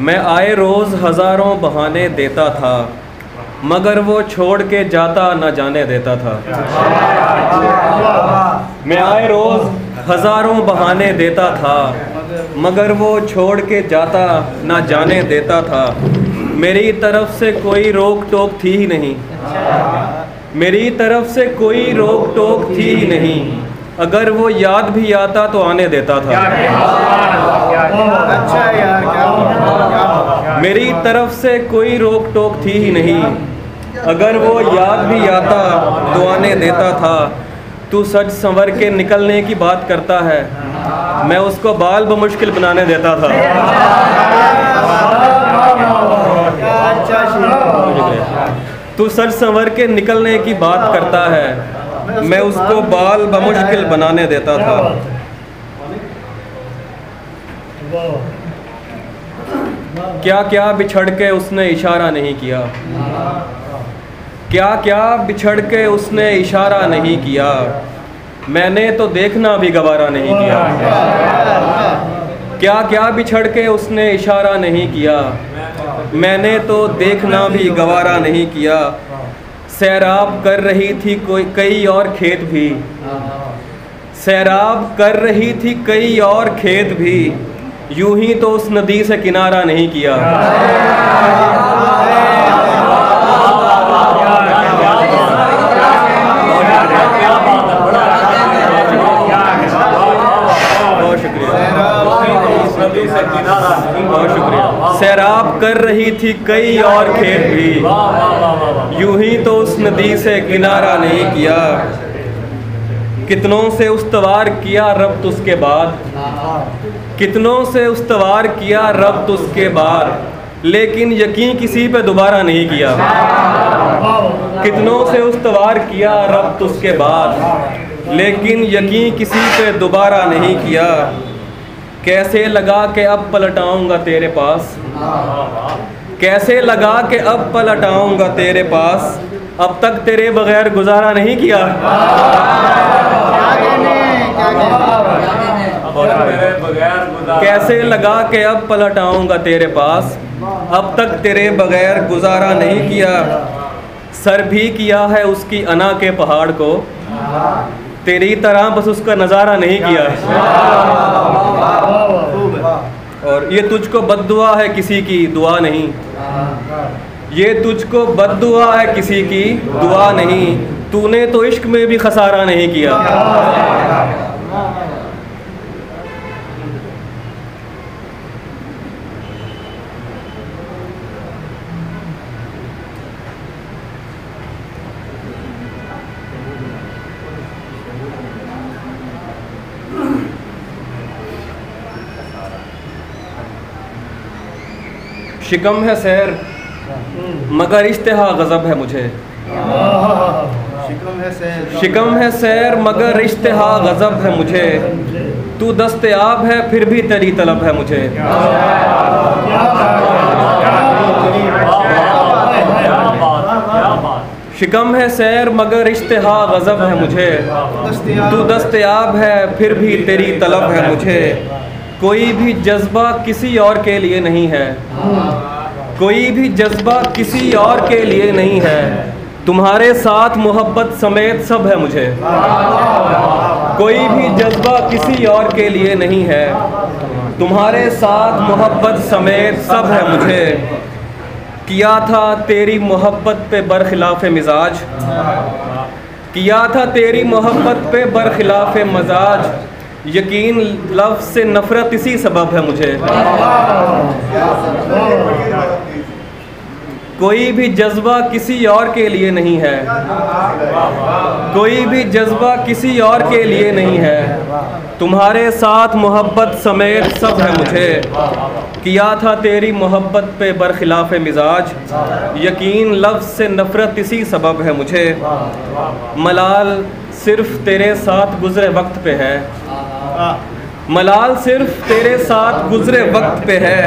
मैं आए रोज़ हज़ारों बहाने देता था, मगर वो छोड़ के जाता न जाने देता था। मैं आए रोज़ हज़ारों बहाने देता था, मगर वो छोड़ के जाता न जाने देता था। मेरी तरफ से कोई रोक टोक थी ही नहीं, मेरी तरफ से कोई रोक टोक थी ही नहीं। अगर वो याद भी आता तो आने देता था। अच्छा यार, क्या मेरी तरफ से कोई रोक टोक थी ही नहीं, अगर वो याद भी आता तो आने देता था। तू सज संवर के निकलने की बात करता है, मैं उसको बाल बमुश्किल बनाने देता था। तू सज संवर के निकलने की बात करता है, मैं उसको बाल बमुश्किल बनाने देता था। क्या क्या बिछड़ के उसने इशारा नहीं किया, क्या क्या बिछड़ के उसने इशारा नहीं किया। मैंने तो देखना भी गवारा नहीं किया। क्या क्या बिछड़ के उसने इशारा नहीं किया, मैंने तो देखना भी गवारा नहीं किया। सैराब कर रही थी कोई कई और खेत भी, सैराब कर रही थी कई और खेत भी, यूं ही तो उस नदी से किनारा नहीं किया। बहुत शुक्रिया। सैराब कर रही थी कई और खेत भी, यूं ही तो उस नदी से किनारा नहीं किया। कितनों से उस्तवार किया रब्त उसके बाद, कितनों से उस्तवार किया रब्त उसके बाद, लेकिन यकीन किसी पे दोबारा नहीं किया। कितनों से उस्तवार किया रब्त उसके बाद, लेकिन यकीन किसी पे दोबारा नहीं किया। कैसे लगा के अब पलटाऊंगा तेरे पास, कैसे लगा के अब पलटाऊंगा तेरे पास, अब तक तेरे बगैर गुजारा नहीं किया। कैसे लगा के अब पलटाऊंगा तेरे पास, अब तक तेरे बगैर गुजारा नहीं किया। सर भी किया है उसकी अना के पहाड़ को, तेरी तरह बस उसका नज़ारा नहीं किया। और ये तुझको बद्दुआ है किसी की दुआ नहीं, ये तुझको बद्दुआ है किसी की दुआ नहीं, तूने तो इश्क में भी खसारा नहीं किया। शिकम है सैर मगर इश्तिहा गज़ब है मुझे, शिकम है सैर मगर इश्तिहा गज़ब है मुझे। तू दस्तयाब है फिर भी तेरी तलब है मुझे। शिकम है सैर मगर इश्तिहा गज़ब है मुझे, तू दस्तयाब है फिर भी तेरी तलब है मुझे। कोई भी जज्बा किसी और के लिए नहीं है, कोई भी जज्बा किसी और के लिए नहीं है, तुम्हारे साथ मोहब्बत समेत सब है मुझे। कोई भी जज्बा किसी और के लिए नहीं है, तुम्हारे साथ मोहब्बत समेत सब है मुझे। किया था तेरी मोहब्बत पे बरखिलाफ़ मिजाज, किया था तेरी मोहब्बत पे बरखिलाफ़ मजाज, यकीन लफ्ज़ से नफ़रत इसी सबब है मुझे। कोई भी जज्बा किसी और के लिए नहीं है, कोई भी जज्बा किसी और के लिए नहीं है, तुम्हारे साथ मोहब्बत समेत सब है मुझे। किया था तेरी मोहब्बत पे बरखिलाफ़ मिजाज, यकीन लफ्ज़ से नफ़रत इसी सबब है मुझे। मलाल सिर्फ़ तेरे साथ गुज़रे वक्त पे है, मलाल सिर्फ़ तेरे साथ गुज़रे वक्त पे है,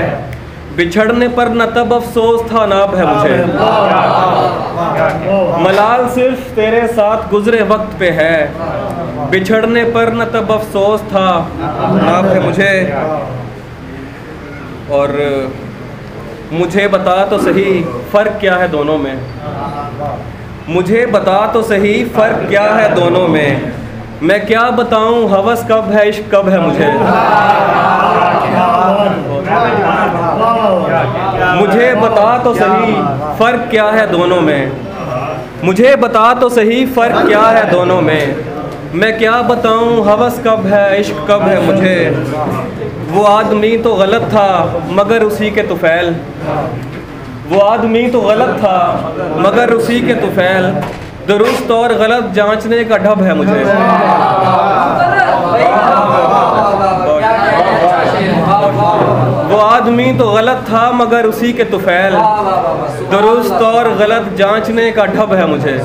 बिछड़ने पर न तब अफसोस था ना अब है मुझे। मलाल सिर्फ तेरे साथ गुजरे वक्त पे है, बिछड़ने पर न तब अफसोस था ना अब है मुझे। और मुझे बता तो सही फ़र्क क्या है दोनों में, मुझे बता तो सही फ़र्क क्या है दोनों में, मैं क्या बताऊं हवस कब है इश्क कब है मुझे। मुझे बता तो सही फ़र्क क्या है दोनों में, मुझे बता तो सही फ़र्क क्या है दोनों में, मैं क्या बताऊं हवस कब है इश्क कब है मुझे। वो आदमी तो गलत था मगर उसी के तुफैल, वो आदमी तो गलत था मगर उसी के तुफैल, दुरुस्त और गलत जांचने का ढब है मुझे। वो आदमी तो गलत था मगर उसी के तुफैल, दुरुस्त और गलत जांचने का ढब है मुझे।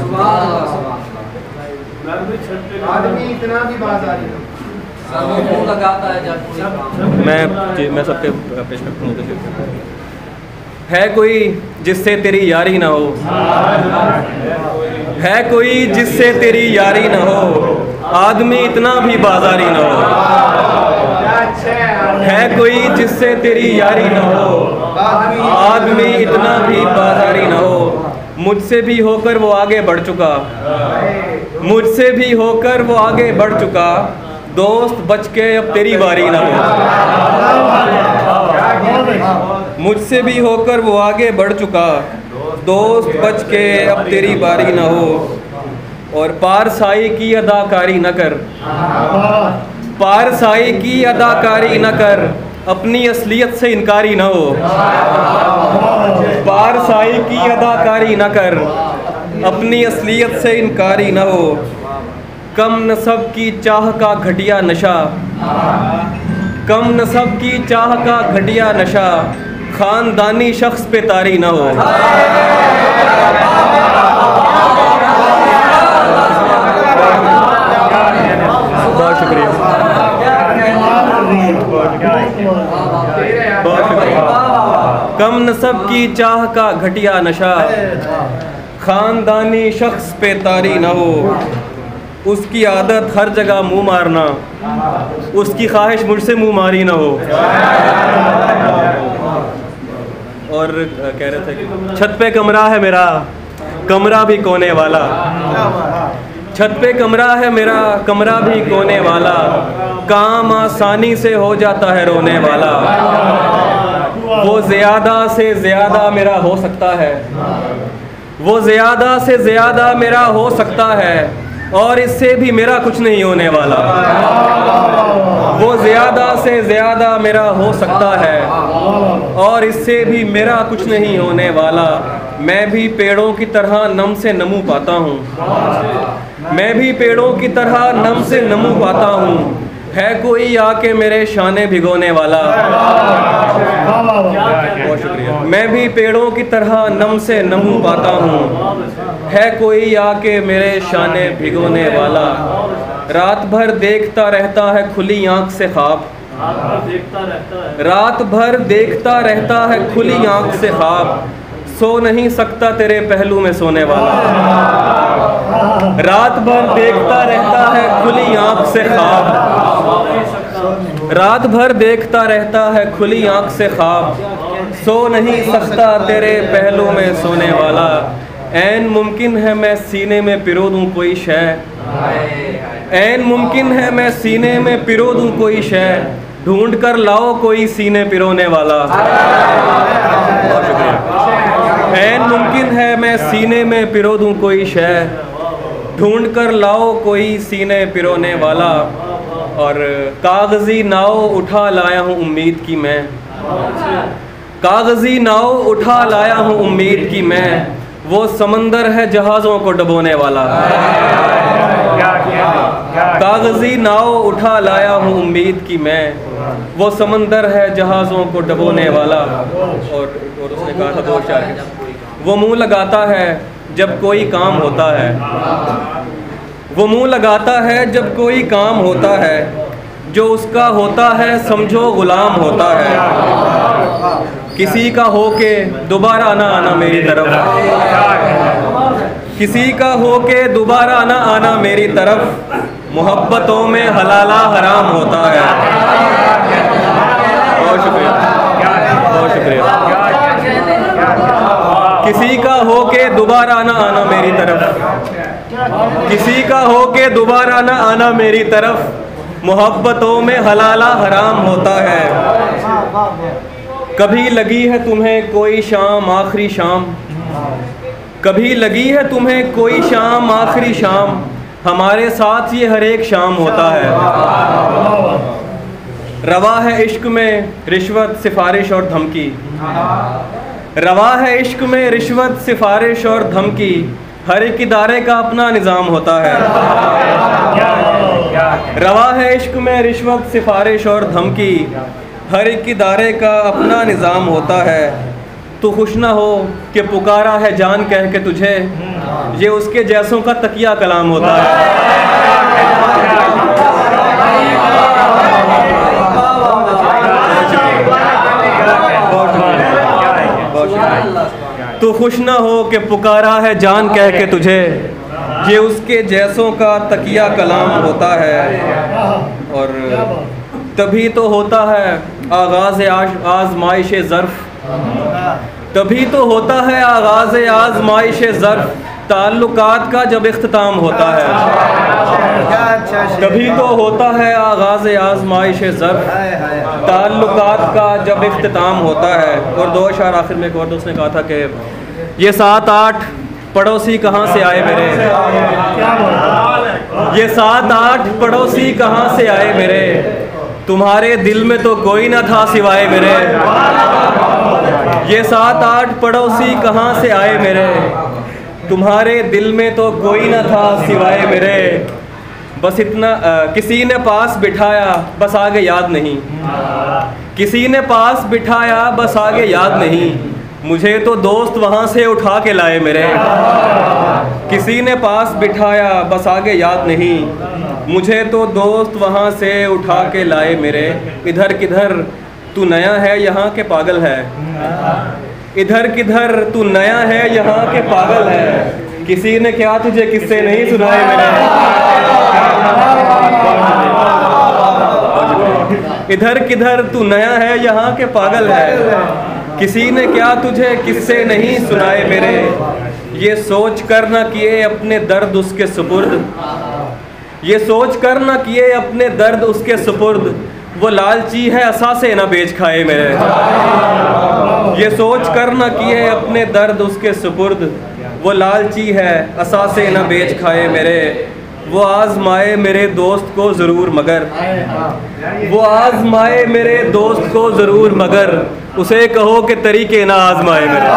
आदमी इतना भी बाज़ारी लगाता है मैं सबके पेश करता हूँ। है कोई जिससे तेरी यारी ना हो, है कोई जिससे तेरी यारी ना हो, आदमी इतना भी बाजारी ना हो। है कोई जिससे तेरी यारी ना हो, आदमी इतना भी बाजारी ना हो। मुझसे भी होकर वो आगे बढ़ चुका, मुझसे भी होकर वो आगे बढ़ चुका, दोस्त बच के अब तेरी बारी ना हो। मुझसे भी होकर वो आगे बढ़ चुका, दोस्त बच के अब तेरी बारी ना हो। और पारसाई की अदाकारी न कर, पारसाई की अदाकारी न कर, अपनी असलियत से इनकारी ना हो। पारसाई की अदाकारी न कर, अपनी असलियत से इनकारी ना हो। कम नसब की चाह का घटिया नशा, कम नसब की चाह का घटिया नशा, खानदानी शख्स पे तारी ना हो। बहुत शुक्रिया, बहुत शुक्रिया। कम नसब की चाह का घटिया नशा, खानदानी शख्स पे तारी ना हो। उसकी आदत हर जगह मुंह मारना, उसकी ख्वाहिश मुझसे मुंह मारी ना हो। और कह रहे थे कि छत पे कमरा है मेरा, कमरा भी कोने वाला, छत पे कमरा है मेरा, कमरा भी कोने वाला, काम आसानी से हो जाता है रोने वाला। वो ज़्यादा से ज़्यादा मेरा हो सकता है, वो ज़्यादा से ज़्यादा मेरा हो सकता है, और इससे भी मेरा कुछ नहीं होने वाला। वो ज़्यादा से ज़्यादा मेरा हो सकता है, और इससे भी मेरा कुछ नहीं होने वाला। मैं भी पेड़ों की तरह नम से नमू पाता हूँ, मैं भी पेड़ों की तरह नम से नमू पाता हूँ। है कोई आके मेरे शाने भिगोने वाला। बहुत शुक्रिया। मैं भी पेड़ों की तरह नम से नमू पाता हूँ, है कोई आके मेरे शाने भिगोने वाला। रात भर देखता रहता है खुली आँख से ख्वाब, रात भर देखता रहता है खुली आँख से ख्वाब, सो नहीं सकता तेरे पहलू में सोने वाला। रात भर देखता रहता है खुली आँख से ख्वाब, रात भर देखता रहता है खुली आँख से ख्वाब, सो नहीं सकता तेरे पहलू में सोने वाला। ऐन मुमकिन है मैं सीने में पिरो दूँ कोई शय, ऐन मुमकिन है मैं सीने में पिरो दूँ कोई शय, ढूंढ कर लाओ कोई सीने पिरोने वाला। बहुत शुक्रिया। ऐन मुमकिन है मैं सीने में पिरो दूँ कोई शय, ढूंढ कर लाओ कोई सीने पिरोने वाला। और कागज़ी नाव उठा लाया हूँ उम्मीद की मैं, कागज़ी नाव उठा लाया हूँ उम्मीद की मैं, वो समंदर है जहाज़ों को डुबोने वाला। कागज़ी नाव उठा लाया हूँ उम्मीद की मैं, वो समंदर है जहाज़ों को डुबोने वाला। और उसने कहा था दो शायर, वो मुँह लगाता है जब कोई काम होता है, वो मुँह लगाता है जब कोई काम होता है, जो उसका होता है समझो गुलाम होता है। किसी का हो के दोबारा ना आना मेरी तरफ, किसी का हो के दोबारा ना आना मेरी तरफ, मोहब्बतों में हलाला हराम होता है। बहुत शुक्रिया, बहुत शुक्रिया। दोबारा ना आना मेरी तरफ, किसी का हो के दोबारा ना आना मेरी तरफ। मोहब्बतों में हलाला हराम होता है। कभी लगी है तुम्हें कोई शाम आखिरी शाम, कभी लगी है तुम्हें कोई शाम आखिरी शाम, हमारे साथ ये हर एक शाम होता है। रवा है इश्क में रिश्वत सिफारिश और धमकी, रवा है इश्क में रिश्वत सिफारिश और धमकी, हर एक इदारे का अपना निज़ाम होता है। रवा है इश्क में रिश्वत सिफारिश और धमकी, हर एक इदारे का अपना निज़ाम होता है। तो खुश ना हो कि पुकारा है जान कह के तुझे, ये उसके जैसों का तकिया कलाम होता है। तो खुश ना हो कि पुकारा है जान कह के तुझे, ये उसके जैसों का तकिया कलाम होता है। और तभी तो होता है आगाज़ आज़माइश ज़र्फ़, तभी तो होता है आगाज़ आज़माइश ज़र्फ़, ताल्लुकात का जब इख्तिताम होता है। तभी तो होता है आगाज़ आज़माइश ज़र्फ़, ताल्लुकात का जब इख्तिताम होता है। और दो अशार आखिर में एक और दोस्त ने कहा था कि ये 7-8 पड़ोसी कहाँ से आए मेरे, ये 7-8 पड़ोसी कहाँ से आए मेरे, तुम्हारे दिल में तो कोई ना था सिवाय मेरे। ये 7-8 पड़ोसी कहाँ से आए मेरे, तुम्हारे दिल में तो कोई ना था सिवाय मेरे। बस इतना किसी ने पास बिठाया बस आगे याद नहीं, किसी ने पास बिठाया बस आगे याद नहीं, मुझे तो दोस्त वहाँ से उठा के लाए मेरे। किसी ने पास बिठाया बस आगे याद नहीं, मुझे तो दोस्त वहाँ से उठा के लाए मेरे। इधर किधर तू नया है यहाँ के पागल है, इधर किधर तू नया है यहाँ के पागल है, किसी ने क्या तुझे किस्से नहीं सुनाए मेरे। इधर किधर तू नया है यहाँ के पागल है, किसी ने क्या तुझे किस्से नहीं सुनाए मेरे। ये सोच कर न किए अपने दर्द उसके सुपुर्द, ये सोच कर न किए अपने दर्द उसके सुपुर्द, वो लालची है असासे न बेच खाए मेरे। ये सोच कर न किए अपने दर्द उसके सुपुर्द, वो लालची है असासे न बेच खाए मेरे। वो आज़माए मेरे दोस्त को ज़रूर मगर, वो आज़माए मेरे दोस्त को ज़रूर मगर, उसे कहो कि तरीके ना आज़माए मेरे।